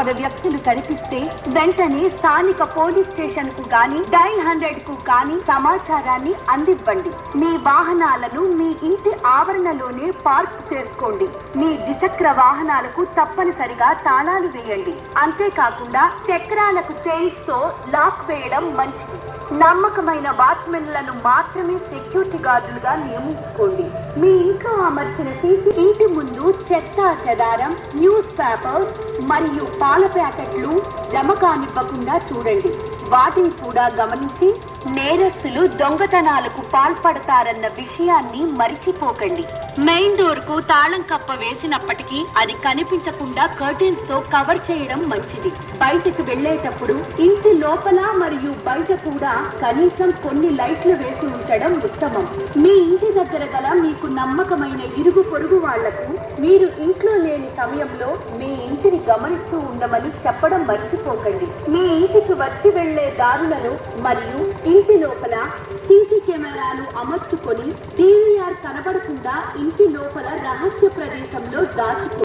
అనుమానాస్పద వ్యక్తులు కనిపిస్తే వెంటనే స్థానిక పోలీస్ స్టేషన్ కు గాని డైల్ 100 కు గాని సమాచారాన్ని అందివ్వండి. మీ వాహనాలను మీ ఇంటి ఆవరణలోనే పార్క్ చేసుకోండి. మీ ద్విచక్ర వాహనాలకు తప్పనిసరిగా తాళాలు వేయండి. అంతేకాకుండా చక్రాలకు చైన్స్ తో లాక్ వేయడం మంచిది. నమ్మకమైన వాచ్మెన్లను మాత్రమే సెక్యూరిటీ గార్డులుగా నియమించుకోండి. మీ ఇంట్లో అమర్చిన సీసీ ఇంటి ముందు చెత్త చెదారం, న్యూస్ పేపర్స్ మరియు పాల ప్యాకెట్లు జమ కానివ్వకుండా చూడండి. వాటిని కూడా గమనించి నేరస్తులు దొంగతనాలకు పాల్పడతారన్న విషయాన్ని మరిచిపోకండి. మెయిన్ డోర్ కు తాళం కప్ప వేసినప్పటికీ అది కనిపించకుండా కర్టెన్స్ తో కవర్ చేయడం మంచిది. బయటకు వెళ్లేటప్పుడు ఇంటి లోపల మరియు బయట కూడా కనీసం కొన్ని లైట్లు వేసి ఉంచడం ఉత్తమం. మీ ఇంటి దగ్గర గల మీకు నమ్మకమైన ఇరుగు పొరుగు వాళ్లకు మీరు ఇంట్లో లేని సమయంలో మీ ఇంటిని గమనిస్తూ ఉండమని చెప్పడం మర్చిపోకండి. మీ ఇంటికి వచ్చి వెళ్లే దారులను మరియు ఇంటి లోపల సీసీ కెమెరాలు అమర్చుకొని DVR కనబడకుండా ఇంటి లోపల రహస్య ప్రదేశంలో దాచుకో.